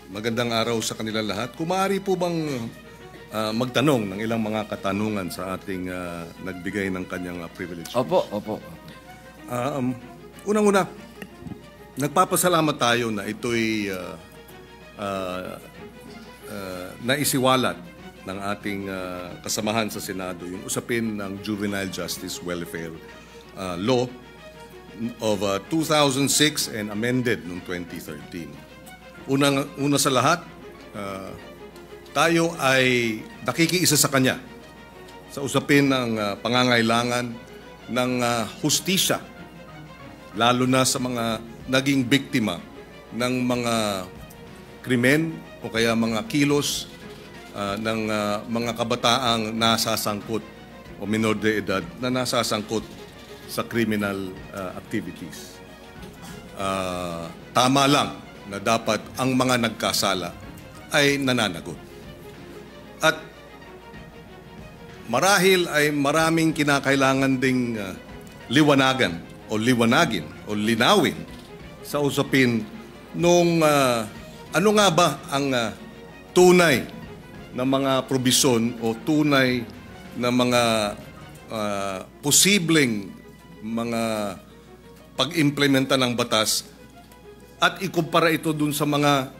Magandang araw sa kanila lahat. Kung maaari po bang magtanong ng ilang mga katanungan sa ating nagbigay ng kanyang privilege? Opo, opo. Unang-una, nagpapasalamat tayo na ito'y naisiwalat ng ating kasamahan sa Senado, yung usapin ng Juvenile Justice Welfare Law of 2006 and amended noong 2013. Una sa lahat, tayo ay nakikiisa sa kanya sa usapin ng pangangailangan ng hustisya, lalo na sa mga naging biktima ng mga krimen o kaya mga kilos ng mga kabataang nasasangkot o minor de edad na nasasangkot sa criminal activities. Tama lang na dapat ang mga nagkasala ay nananagot. At marahil ay maraming kinakailangan ding liwanagin o linawin sa usapin nung ano nga ba ang tunay na mga probisyon o tunay na mga posibleng mga pag-implementa ng batas at ikumpara ito dun sa mga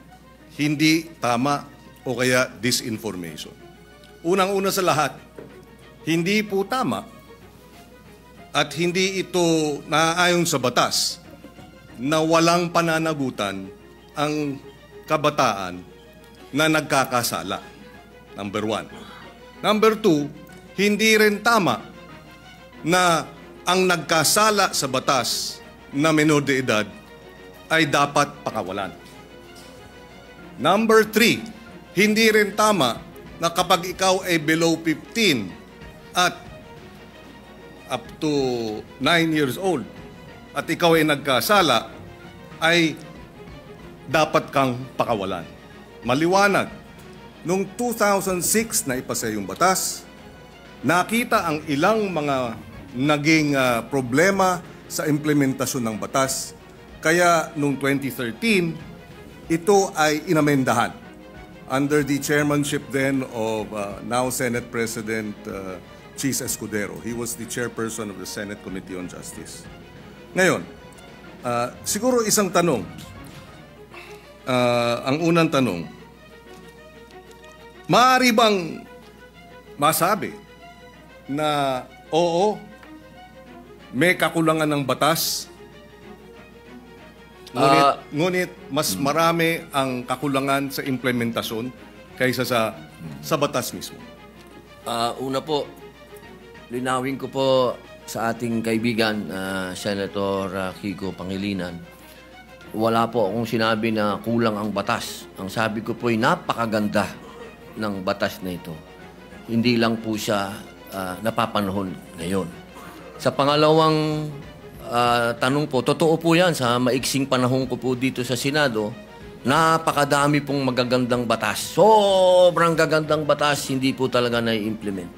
hindi tama o kaya disinformation. Unang-una sa lahat, hindi po tama at hindi ito naaayon sa batas na walang pananagutan ang kabataan na nagkakasala. Number 1. Number 2, hindi rin tama na ang nagkasala sa batas na menor de edad ay dapat pakawalan. Number 3, hindi rin tama na kapag ikaw ay below 15 at up to 9 years old at ikaw ay nagkasala, ay dapat kang pakawalan. Maliwanag, noong 2006 na ipasa yung batas, nakita ang ilang mga naging problema sa implementasyon ng batas. Kaya noong 2013, ito ay inamendahan under the chairmanship then of now Senate President Chis Escudero. He was the chairperson of the Senate Committee on Justice. Ngayon, siguro isang tanong. Ang unang tanong, maaari bang masabi na oo, may kakulangan ng batas, ngunit mas marami ang kakulangan sa implementasyon kaysa sa batas mismo? Una po, linawin ko po sa ating kaibigan, Senator Kiko Pangilinan, wala po akong sinabi na kulang ang batas. Ang sabi ko po ay napakaganda ng batas na ito. Hindi lang po siya napapanahon ngayon. Sa pangalawang tanong po, totoo po yan sa maiksing panahon ko po dito sa Senado, napakadami pong magagandang batas. Sobrang gagandang batas, hindi po talaga na-implement.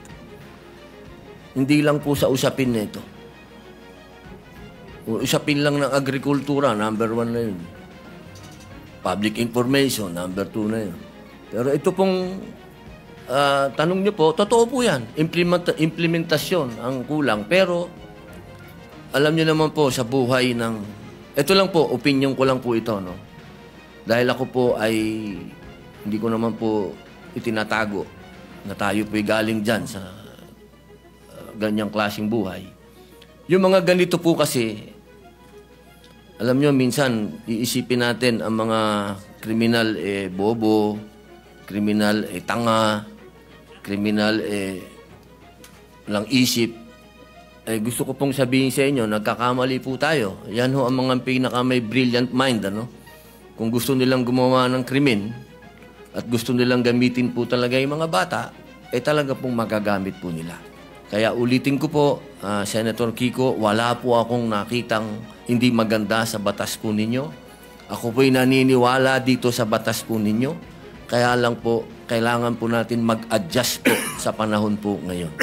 Hindi lang po sa usapin na ito. Usapin lang ng agrikultura, number 1 na yun. Public information, number 2 na yun. Pero ito pong tanong niyo po, totoo po yan. Implementasyon ang kulang. Pero alam niyo naman po sa buhay ng... Ito lang po, opinion ko lang po ito, no? Dahil ako po ay hindi ko naman po itinatago na tayo po'y galing dyan sa ganyang klaseng buhay. Yung mga ganito po kasi, alam niyo, minsan iisipin natin ang mga kriminal bobo, kriminal tanga, kriminal lang isip. Gusto ko pong sabihin sa inyo, nagkakamali po tayo. Yan ho ang mga pinaka may brilliant mind, ano? Kung gusto nilang gumawa ng krimen at gusto nilang gamitin po talaga yung mga bata, talaga pong magagamit po nila. Kaya ulitin ko po, Senator Kiko, wala po akong nakitang hindi maganda sa batas po ninyo. Ako po'y naniniwala dito sa batas po ninyo. Kaya lang po, kailangan po natin mag-adjust po sa panahon po ngayon.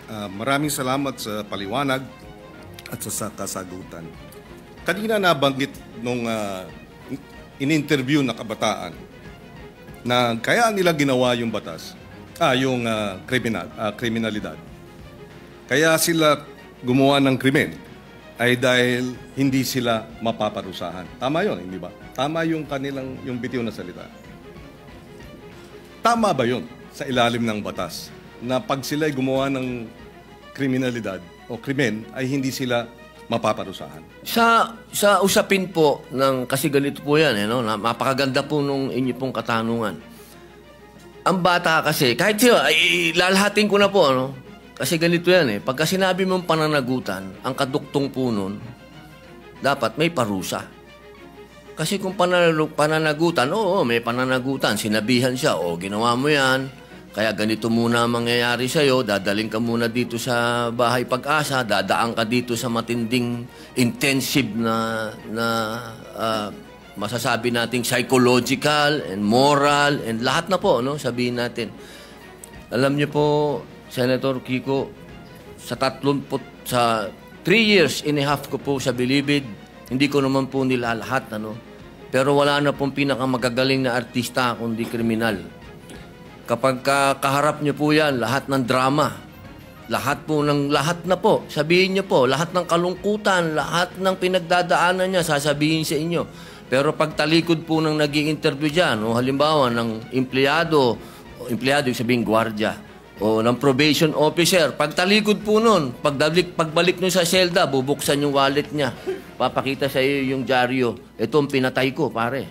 Maraming salamat sa paliwanag at sa kasagutan. Kanina nabanggit nung in-interview na kabataan na kaya nila ginawa yung batas, kriminalidad. Kaya sila gumawa ng krimen ay dahil hindi sila mapaparusahan. Tama yun, hindi ba? Tama yung yung bitiw na salita. Tama ba yun sa ilalim ng batas na pag sila'y gumawa ng kriminalidad o krimen ay hindi sila mapaparusahan? Sa usapin po ng, kasi ganito po yan, napakaganda po nung inyo pong katanungan. Ang bata kasi, kahit siya, lalahatin ko na po, kasi ganito yan pagka sinabi mong pananagutan, ang kaduktong po nun, dapat may parusa. Kasi kung pananagutan, oo, may pananagutan, sinabihan siya, ginawa mo yan, kaya ganito muna ang mangyayari sa'yo, dadaling ka muna dito sa Bahay Pag-asa, dadaan ka dito sa matinding intensive na masasabi nating psychological and moral and lahat na po, sabihin natin. Alam niyo po, Senator Kiko, sa 3 years and a half ko po sa Bilibid, hindi ko naman po nila lahat, pero wala na pong pinakamagagaling na artista kundi kriminal. Kapag kaharap niyo po yan, lahat ng drama, lahat na po, sabihin niyo po, lahat ng kalungkutan, lahat ng pinagdadaanan niya, sasabihin sa inyo. Pero pag talikod po ng nag-i-interview dyan, halimbawa ng empleyado yung sabihin gwardiya, o ng probation officer, pag talikod po nun, pagbalik nyo sa selda, bubuksan yung wallet niya, papakita sa iyo yung dyaryo, ito ang pinatay ko, pare.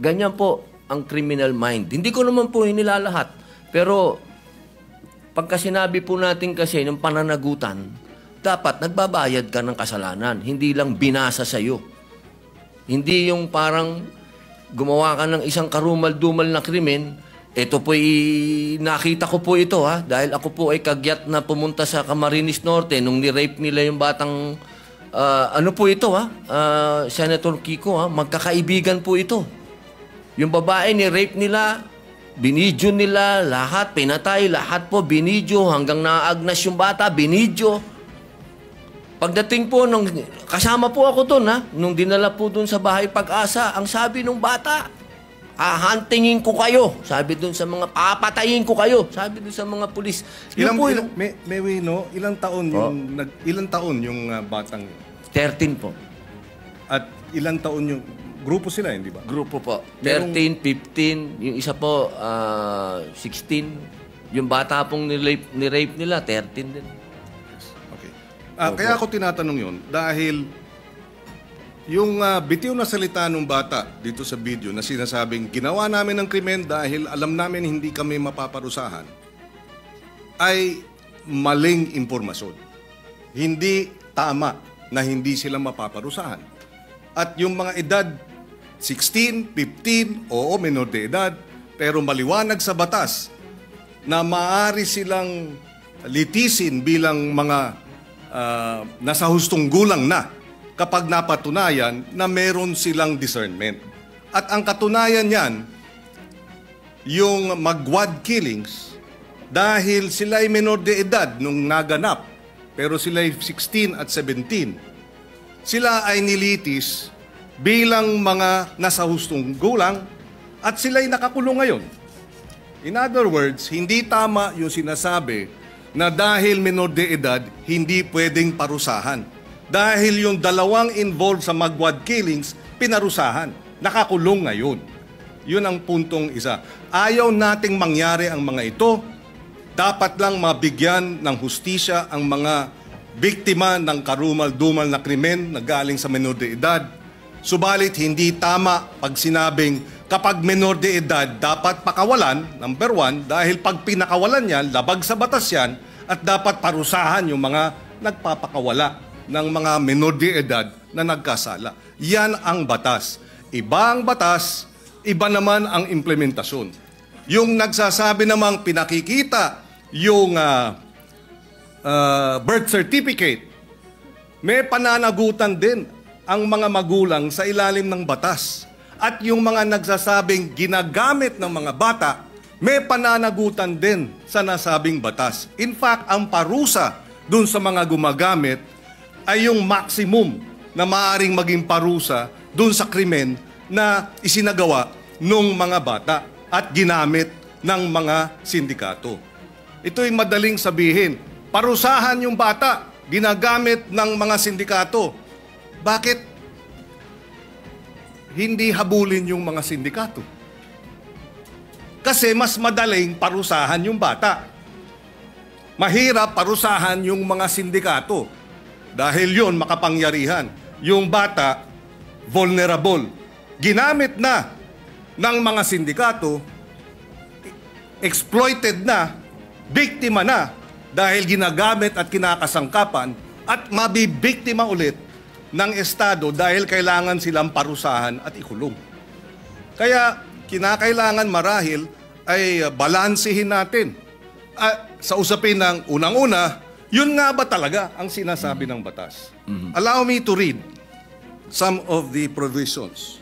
Ganyan po ang criminal mind. Hindi ko naman po inilalahat. Pero, pagka sinabi po natin kasi ng pananagutan, dapat nagbabayad ka ng kasalanan. Hindi lang binasa sa'yo. Hindi yung parang gumawa ka ng isang karumal-dumal na krimen, ito po nakita ko po ito dahil ako po ay kagyat na pumunta sa Camarines Norte nung ni-rape nila yung batang, ano po ito Senator Kiko magkakaibigan po ito. Yung babae ni-rape nila, binidyo nila, lahat, pinatay, lahat po, binidyo, hanggang naagnas yung bata, binidyo. Pagdating po, kasama po ako doon, nung dinala po doon sa Bahay Pag-asa, ang sabi nung bata, hahantingin ko kayo, sabi doon sa mga, papatayin ko kayo, sabi doon sa mga pulis. Ilang taon yung batang? 13 po. At ilang taon yung grupo sila, hindi ba? Grupo po. 13, 15, yung isa po, 16. Yung bata pong ni-rape nila, 13 din. Okay. Kaya ako tinatanong yun, dahil yung bitiw na salita ng bata dito sa video na sinasabing ginawa namin ng krimen dahil alam namin hindi kami mapaparusahan, ay maling impormasyon. Hindi tama na hindi sila mapaparusahan. At yung mga edad 16, 15, oo, menor de edad, pero maliwanag sa batas na maaari silang litisin bilang mga nasa hustong gulang na kapag napatunayan na meron silang discernment. At ang katunayan niyan, yung magwad killings, dahil sila ay menor de edad nung naganap, pero sila ay 16 at 17, sila ay nilitis bilang mga nasa hustong gulang at sila'y nakakulong ngayon. In other words, hindi tama yung sinasabi na dahil menor de edad, hindi pwedeng parusahan. Dahil yung dalawang involved sa magwad killings, pinarusahan. Nakakulong ngayon. Yun ang puntong isa. Ayaw nating mangyari ang mga ito. Dapat lang mabigyan ng hustisya ang mga biktima ng karumal-dumal na krimen na galing sa menor de edad. Subalit hindi tama pag sinabing kapag menor de edad dapat pakawalan, number 1, dahil pag pinakawalan yan, labag sa batas yan, at dapat parusahan yung mga nagpapakawala ng mga menor de edad na nagkasala. Yan ang batas. Iba ang batas, iba naman ang implementasyon. Yung nagsasabi namang pinakikita yung birth certificate, may pananagutan din ang mga magulang sa ilalim ng batas. At yung mga nagsasabing ginagamit ng mga bata, may pananagutan din sa nasabing batas. In fact, ang parusa dun sa mga gumagamit ay yung maximum na maaaring maging parusa dun sa krimen na isinagawa ng mga bata at ginamit ng mga sindikato. Ito'y madaling sabihin, parusahan yung bata, ginagamit ng mga sindikato. Bakit hindi habulin yung mga sindikato? Kasi mas madaling parusahan yung bata. Mahirap parusahan yung mga sindikato. Dahil yun, makapangyarihan. Yung bata, vulnerable. Ginamit na ng mga sindikato, exploited na, biktima na, dahil ginagamit at kinakasangkapan, at mabibiktima ulit ng Estado dahil kailangan silang parusahan at ikulong. Kaya, kinakailangan marahil ay balansehin natin. Sa usapin ng unang-una, yun nga ba talaga ang sinasabi ng batas? Allow me to read some of the provisions.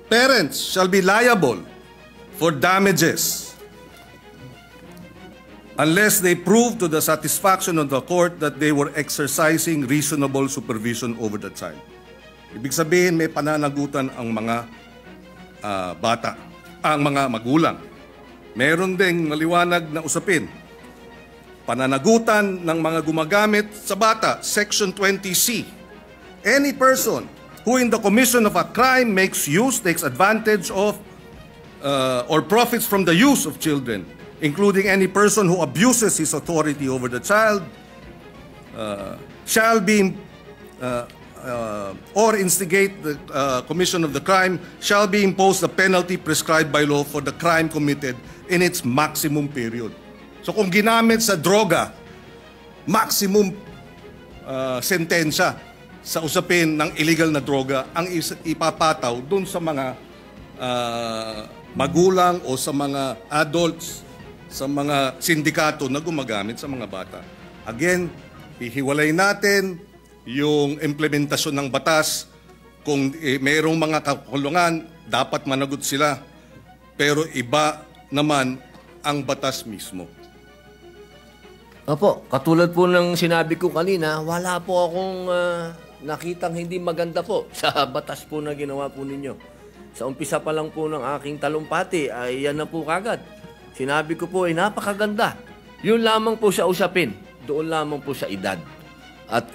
Parents shall be liable for damages unless they prove to the satisfaction of the court that they were exercising reasonable supervision over the child. Ibig sabihin, may pananagutan ang mga bata, ang mga magulang. Meron ding maliwanag na usapin. Pananagutan ng mga gumagamit sa bata, Section 20C. Any person who in the commission of a crime makes use, takes advantage of, or profits from the use of children, including any person who abuses his authority over the child, shall be, or instigate the commission of the crime, shall be imposed the penalty prescribed by law for the crime committed in its maximum period. So kung ginamit sa droga, maximum sentensya sa usapin ng illegal na droga ang ipapataw dun sa mga magulang o sa mga adults, sa mga sindikato na gumagamit sa mga bata. Again, ihiwalay natin yung implementasyon ng batas. Kung mayroong mga kakulungan, dapat managot sila. Pero iba naman ang batas mismo. Opo, katulad po ng sinabi ko kanina, wala po akong nakitang hindi maganda po sa batas po na ginawa po ninyo. Sa umpisa pa lang po ng aking talumpati, ay yan na po kagad. Sinabi ko po ay napakaganda. Yun lamang po sa usapin, doon lamang po sa edad. At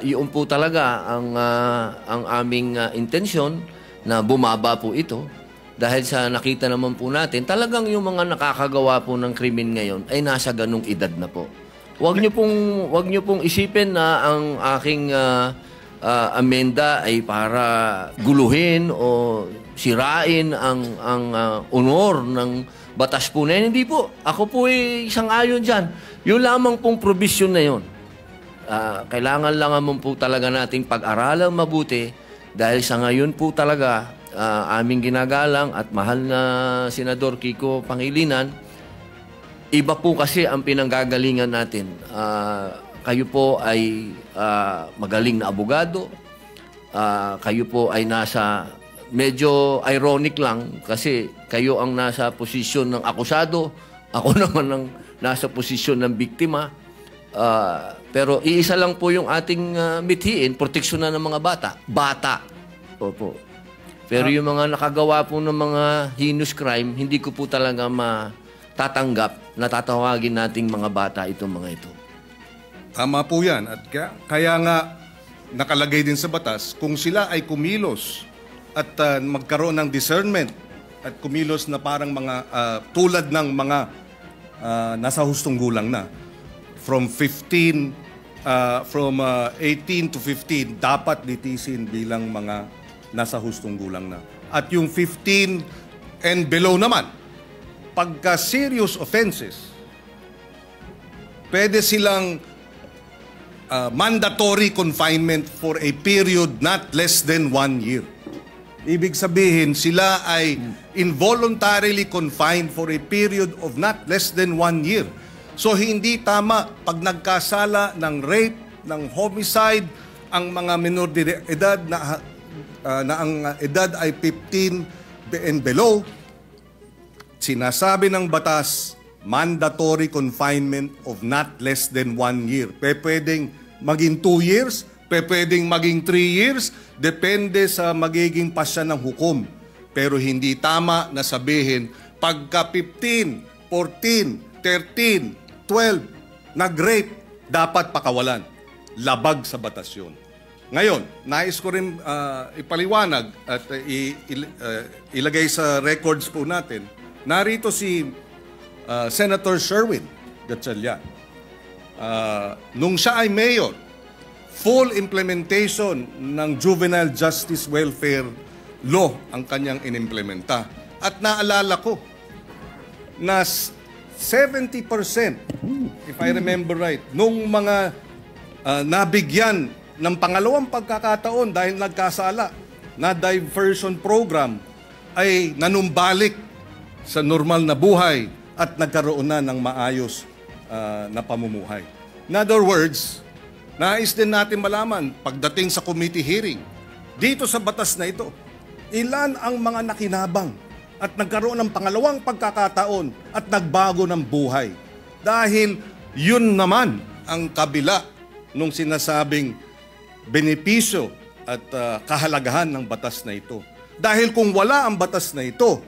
yun po talaga ang aming intensyon na bumaba po ito. Dahil sa nakita naman po natin, talagang yung mga nakakagawa po ng krimen ngayon ay nasa ganung edad na po. Huwag niyo pong isipin na ang aking amenda ay para guluhin o sirain ang honor ng batas po na yan. Hindi po. Ako po ay isang ayon dyan. Yung lamang pong provision na yun. Kailangan lang naman po talaga nating pag-aralang mabuti dahil sa ngayon po talaga aming ginagalang at mahal na Senador Kiko Pangilinan, iba po kasi ang pinanggagalingan natin. Kayo po ay magaling na abogado. Kayo po ay nasa, medyo ironic lang kasi kayo ang nasa posisyon ng akusado. Ako naman ang nasa posisyon ng biktima. Pero iisa lang po yung ating mithiin, proteksyon na ng mga bata. Bata. Opo. Pero yung mga nakagawa po ng mga heinous crime, hindi ko po talaga matatanggap na tatawagin nating mga bata itong mga ito. Tama po yan. At kaya nga nakalagay din sa batas, kung sila ay kumilos at magkaroon ng discernment at kumilos na parang mga tulad ng mga nasa hustong gulang na, from 18 to 15, dapat litisin bilang mga nasa hustong gulang na. At yung 15 and below naman, pagka serious offenses, pwede silang mandatory confinement for a period not less than 1 year. Ibig sabihin, sila ay involuntarily confined for a period of not less than 1 year. So hindi tama pag nagkasala ng rape, ng homicide, ang mga minor de edad na ang edad ay 15 and below, sinasabi ng batas, mandatory confinement of not less than 1 year. Pwedeng maging 2 years, Pwedeng maging 3 years, depende sa magiging pasya ng hukom. Pero hindi tama na sabihin, pagka 15, 14, 13, 12, nag-rape, dapat pakawalan. Labag sa batas yun. Ngayon, nais ko rin ipaliwanag at ilagay sa records po natin. Narito si Senator Sherwin Gatchalian. Nung siya ay mayor, full implementation ng Juvenile Justice Welfare Law ang kanyang inimplementa. At naalala ko na 70%, if I remember right, nung mga nabigyan ng pangalawang pagkakataon dahil nagkasala na diversion program ay nanumbalik sa normal na buhay at nagkaroon na ng maayos na pamumuhay. In other words, nais din natin malaman pagdating sa committee hearing, dito sa batas na ito, ilan ang mga nakinabang at nagkaroon ng pangalawang pagkakataon at nagbago ng buhay. Dahil yun naman ang kabila nung sinasabing benepisyo at kahalagahan ng batas na ito. Dahil kung wala ang batas na ito,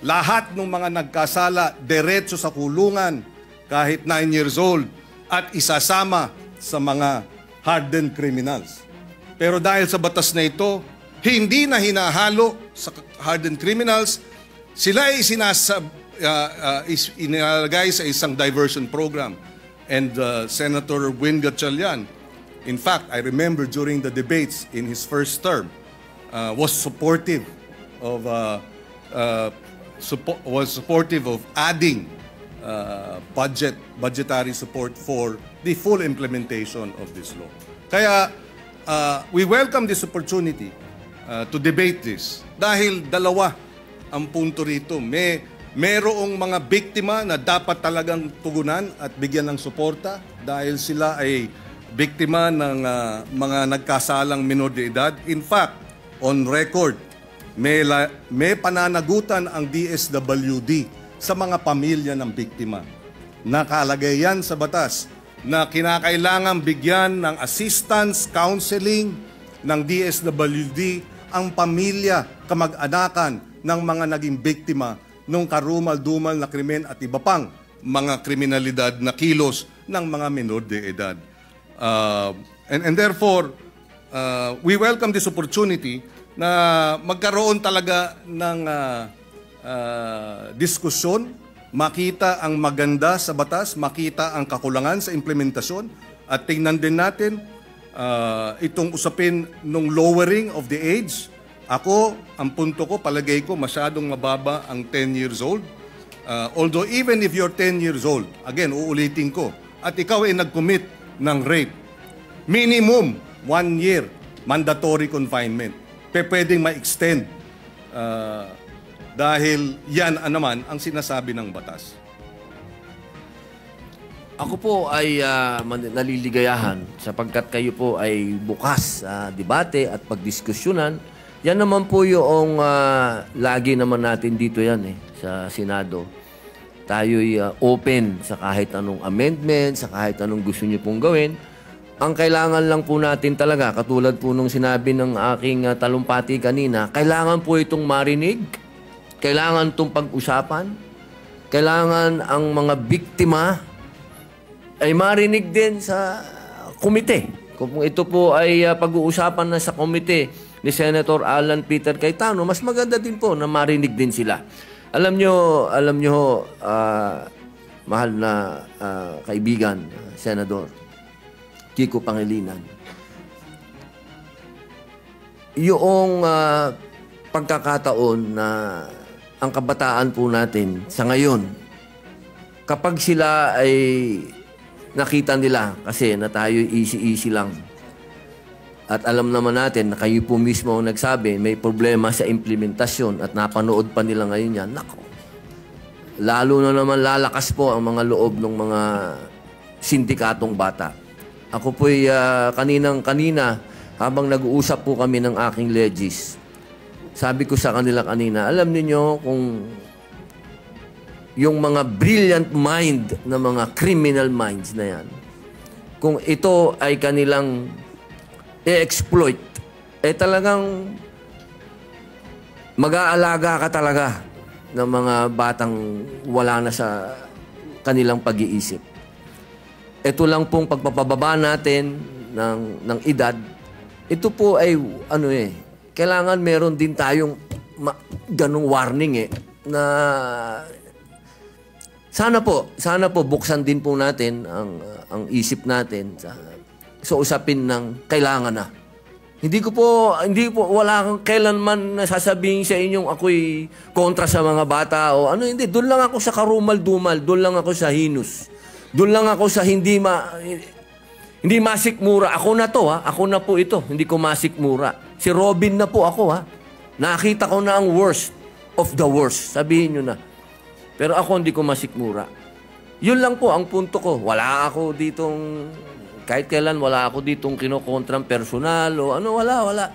lahat ng mga nagkasala diretso sa kulungan kahit 9 years old at isasama sa mga hardened criminals. Pero dahil sa batas na ito, hindi na hinahalo sa hardened criminals, sila ay inilagay sa isang diversion program. And Senator Win Gatchalian, in fact, I remember during the debates in his first term, was supportive of adding budgetary support for the full implementation of this law. Kaya we welcome this opportunity to debate this dahil dalawa ang punto rito. Merong mga biktima na dapat talagang tugunan at bigyan ng suporta dahil sila ay biktima ng mga nagkasalang minor de edad. In fact, on record, may pananagutan ang DSWD sa mga pamilya ng biktima. Nakalagay yan sa batas na kinakailangan bigyan ng assistance, counseling ng DSWD ang pamilya, kamag-anakan ng mga naging biktima ng karumal-dumal na krimen at iba pang mga kriminalidad na kilos ng mga minor de edad. And therefore, we welcome this opportunity na magkaroon talaga ng diskusyon, makita ang maganda sa batas, makita ang kakulangan sa implementasyon, at tingnan din natin itong usapin ng lowering of the age. Ako, ang punto ko, palagay ko, masyadong mababa ang 10 years old. Although even if you're 10 years old, again, uulitin ko, at ikaw ay nag-commit ng rape, minimum 1 year mandatory confinement. Pwedeng ma-extend dahil yan naman ang sinasabi ng batas. Ako po ay naliligayahan sapagkat kayo po ay bukas sa debate at pagdiskusyonan. Yan naman po yung lagi naman natin dito yan sa Senado. Tayo'y open sa kahit anong amendment, sa kahit anong gusto niyo pong gawin. Ang kailangan lang po natin talaga, katulad po nung sinabi ng aking talumpati kanina, kailangan po itong marinig, kailangan itong pag-usapan, kailangan ang mga biktima ay marinig din sa komite. Kung ito po ay pag-uusapan na sa komite ni Senator Alan Peter Cayetano, mas maganda din po na marinig din sila. Alam nyo, mahal na kaibigan, Senador Kiko Pangilinan, yung pagkakataon na ang kabataan po natin sa ngayon, kapag sila ay nakita nila kasi na tayo easy-easy lang, at alam naman natin na kayo po mismo ang nagsabi, may problema sa implementasyon at napanood pa nila ngayon yan, nako, lalo na naman lalakas po ang mga loob ng mga sindikatong bata. Ako po'y kanina, habang nag-uusap po kami ng aking legis, sabi ko sa kanila kanina, alam niyo kung yung mga brilliant mind na mga criminal minds na yan, kung ito ay kanilang i-exploit, talagang mag-aalaga ka talaga ng mga batang wala na sa kanilang pag-iisip. Ito lang pong pagpapababa natin ng edad, ito po ay kailangan meron din tayong ganong warning na sana po buksan din po natin ang isip natin sa usapin ng kailangan na. Hindi po wala kang kailanman nasasabihin sa inyong ako'y kontra sa mga bata o hindi. Doon lang ako sa karumal-dumal, doon lang ako sa hinus. Doon lang ako sa hindi masikmura. Ako na to, ako na po ito, hindi ko masikmura. Si Robin na po ako, Nakita ko na ang worst of the worst. Sabihin nyo na. Pero ako hindi ko masikmura. Yun lang po ang punto ko. Wala ako ditong kahit kailan wala ako ditong kinokontrang personal o wala.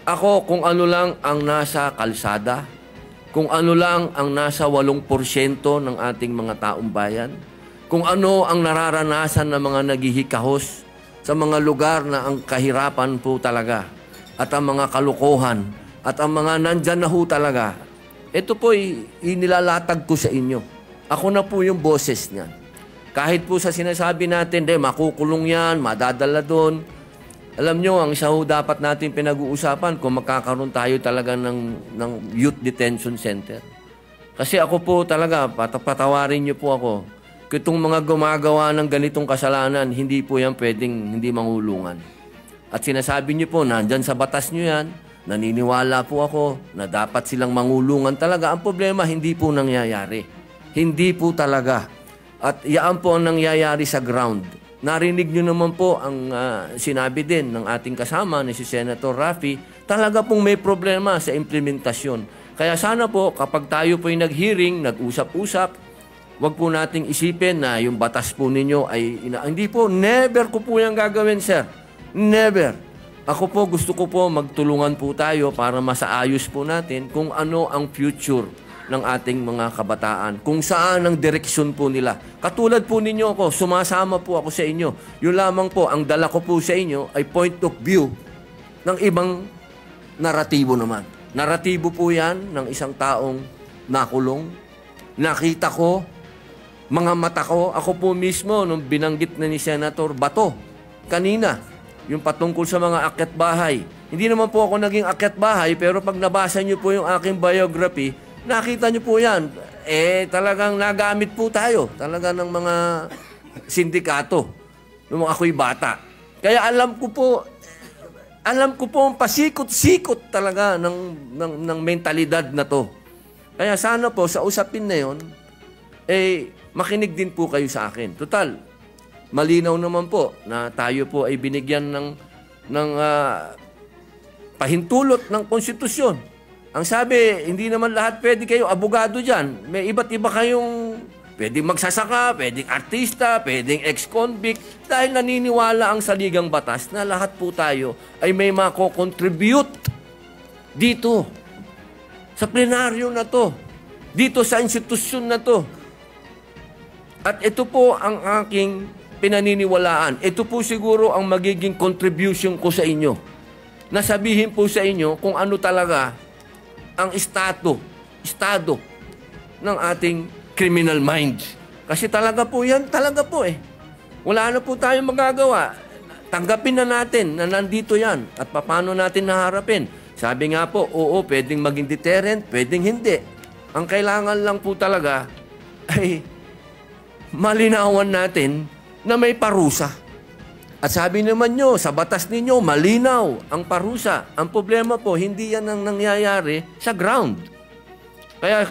Ako kung ano lang ang nasa kalsada, kung ano lang ang nasa 8% ng ating mga taong bayan, kung ano ang nararanasan ng mga naghihikahos sa mga lugar na ang kahirapan po talaga at ang mga kalukuhan at ang mga nandyan na ho talaga, ito po inilalatag ko sa inyo. Ako na po yung boses niyan. Kahit po sa sinasabi natin, makukulong yan, madadala doon. Alam nyo, ang isa ho dapat natin pinag-uusapan kung magkakaroon tayo talaga ng youth detention center. Kasi ako po talaga, patawarin nyo po ako, kung itong mga gumagawa ng ganitong kasalanan, hindi po yan pwedeng hindi mangulungan. At sinasabi nyo po, nandyan sa batas nyo yan, naniniwala po ako na dapat silang mangulungan talaga. Ang problema, hindi po nangyayari. Hindi po talaga. At yaan po ang nangyayari sa ground. Narinig nyo naman po ang sinabi din ng ating kasama ni si Senator Raffy, talaga pong may problema sa implementasyon. Kaya sana po kapag tayo po ay nag-hearing, nag-usap-usap, wag po nating isipin na yung batas po ninyo ay hindi po, never ko po yung gagawin, sir. Never. Ako po, gusto ko po magtulungan po tayo para masaayos po natin kung ano ang future ng ating mga kabataan, kung saan ang direksyon po nila. Katulad po ninyo ako, sumasama po ako sa inyo. Yun lamang po, ang dala ko po sa inyo ay point of view ng ibang naratibo naman. Naratibo po yan ng isang taong nakulong. Nakita ko, mga mata ko, ako po mismo, nung binanggit na ni Senator Bato, kanina, yung patungkol sa mga akyat bahay. Hindi naman po ako naging akyat bahay, pero pag nabasa niyo po yung aking biography, nakita niyo po yan. Talagang nagamit po tayo. Talaga ng mga sindikato. Nung ako'y bata. Kaya alam ko po ang pasikot-sikot talaga ng mentalidad na to. Kaya sana po, sa usapin na yon, makinig din po kayo sa akin. Total, malinaw naman po na tayo po ay binigyan ng pahintulot ng konstitusyon. Ang sabi, hindi naman lahat pwede kayo abogado dyan. May iba't iba kayong pwedeng magsasaka, pwedeng artista, pwedeng ex-convict. Dahil naniniwala ang saligang batas na lahat po tayo ay may mako-contribute dito. Sa plenaryo na to. Dito sa institusyon na to. At ito po ang aking pinaniniwalaan. Ito po siguro ang magiging contribution ko sa inyo. Nasabihin po sa inyo kung ano talaga ang estado ng ating criminal mind. Kasi talaga po yan, Wala na po tayong magagawa. Tanggapin na natin na nandito yan at paano natin naharapin. Sabi nga po, oo, pwedeng maging deterrent, pwedeng hindi. Ang kailangan lang po talaga ay malinawan natin na may parusa. At sabi naman nyo, sa batas ninyo, malinaw ang parusa. Ang problema po, hindi yan ang nangyayari sa ground. Kaya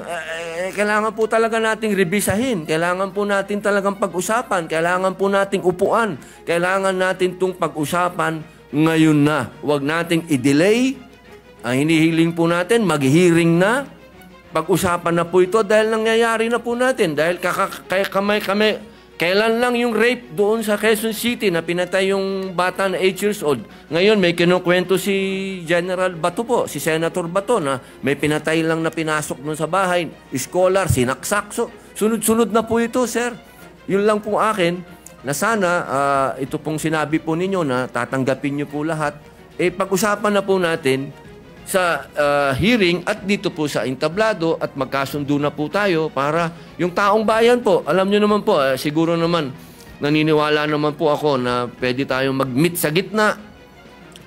kailangan po talaga nating rebisahin. Kailangan po natin talagang pag-usapan. Kailangan po nating upuan. Kailangan natin itong pag-usapan ngayon na. Huwag nating i-delay. Ang hinihiling po natin, mag-hearing na. Pag-usapan na po ito dahil nangyayari na po natin. Dahil kailan lang yung rape doon sa Quezon City na pinatay yung bata na 8 years old. Ngayon may kinukwento si General Bato po, si Senator Bato na may pinatay lang na pinasok doon sa bahay. Scholar, sinaksak. So, sunod-sunod na po ito, sir. Yun lang po akin na sana ito pong sinabi po ninyo na tatanggapin nyo po lahat. pag-usapan na po natin sa hearing at dito po sa entablado at magkasundo na po tayo para yung taong bayan po, alam nyo naman po, siguro naman, naniniwala naman po ako na pwede tayong mag-meet sa gitna.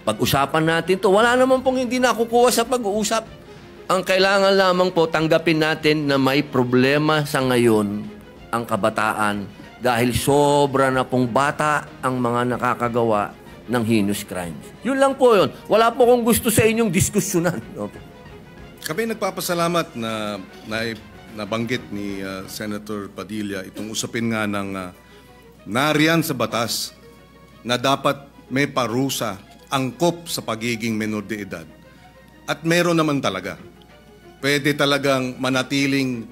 Pag-usapan natin to. Wala naman pong hindi nakukuha sa pag-uusap. Ang kailangan lamang po, tanggapin natin na may problema sa ngayon ang kabataan dahil sobra na pong bata ang mga nakakagawa ng heinous crimes. Yun lang po yun. Wala po kong gusto sa inyong diskusyonan. Kami nagpapasalamat na nabanggit ni Senator Padilla itong usapin nga ng nariyan sa batas na dapat may parusa, angkop sa pagiging menor de edad. At meron naman talaga. Pwede talagang manatiling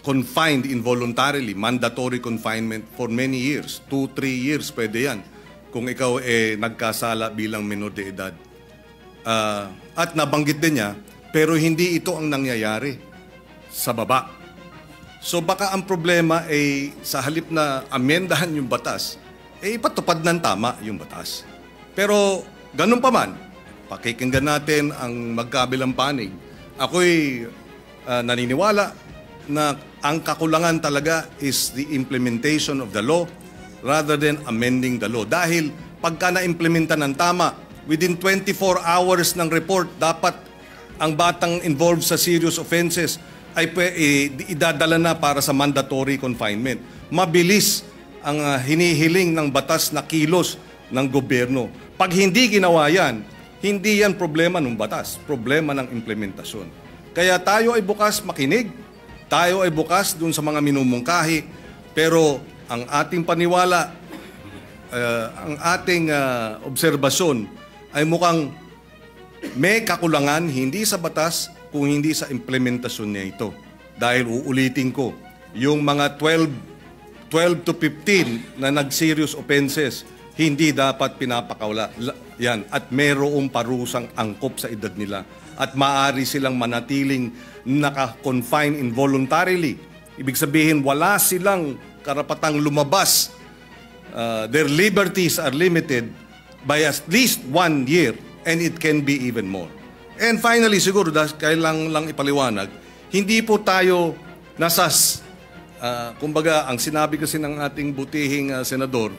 confined involuntarily, mandatory confinement for many years. 2-3 years pwede yan kung ikaw nagkasala bilang menor de edad. At nabanggit din niya, pero hindi ito ang nangyayari sa baba. So baka ang problema ay sa halip na amendahan yung batas, ipatupad ng tama yung batas. Pero ganun pa man, pakikinggan natin ang magkabilang panig. Ako'y naniniwala na ang kakulangan talaga is the implementation of the law rather than amending the law. Dahil pagka na-implementa ng tama, within 24 hours ng report, dapat ang batang involved sa serious offenses ay idadala na para sa mandatory confinement. Mabilis ang hinihiling ng batas na kilos ng gobyerno. Pag hindi ginawa yan, hindi yan problema ng batas, problema ng implementasyon. Kaya tayo ay bukas makinig, tayo ay bukas dun sa mga minumungkahi, pero ang ating paniwala, ang ating obserbasyon ay mukhang may kakulangan hindi sa batas kung hindi sa implementasyon niya ito. Dahil uulitin ko, yung mga 12 to 15 na nag-serious offenses, hindi dapat pinapakawala yan at mayroong parusang angkop sa edad nila at maaari silang manatiling naka-confine involuntarily. Ibig sabihin, wala silang karapatang lumabas. Their liberties are limited by at least 1 year and it can be even more. And finally, siguro, kailangan lang ipaliwanag, hindi po tayo kumbaga, ang sinabi kasi ng ating butihing senador,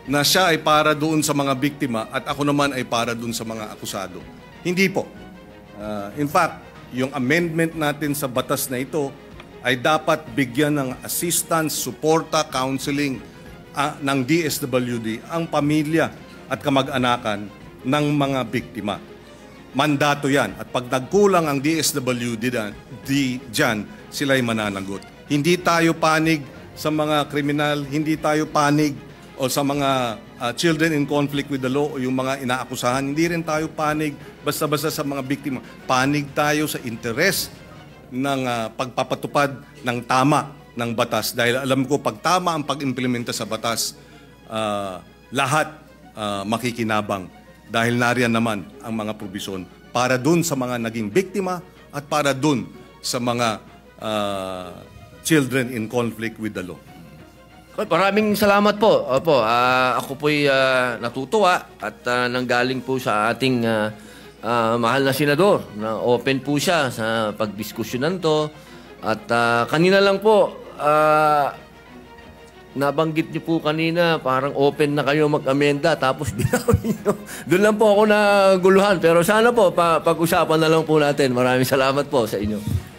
na siya ay para doon sa mga biktima at ako naman ay para doon sa mga akusado. Hindi po. In fact, yung amendment natin sa batas na ito ay dapat bigyan ng assistance, suporta, counseling ng DSWD ang pamilya at kamag-anakan ng mga biktima. Mandato yan. At pag nagkulang ang DSWD dyan, sila'y mananagot. Hindi tayo panig sa mga kriminal, hindi tayo panig o sa mga children in conflict with the law o yung mga inaakusahan. Hindi rin tayo panig basta-basta sa mga biktima. Panig tayo sa interes ng pagpapatupad ng tama ng batas. Dahil alam ko, pag tama ang pag-implementa sa batas, lahat makikinabang. Dahil nariyan naman ang mga probisyon para dun sa mga naging biktima at para dun sa mga children in conflict with the law. Maraming salamat po. Opo, ako po'y natutuwa at nanggaling po sa ating mahal na senador na open po siya sa pagdiskusyonan to. At kanina lang po, nabanggit niyo po kanina, parang open na kayo mag-amenda tapos binawin niyo. Doon lang po ako naguluhan. Pero sana po, pag-usapan na lang po natin. Maraming salamat po sa inyo.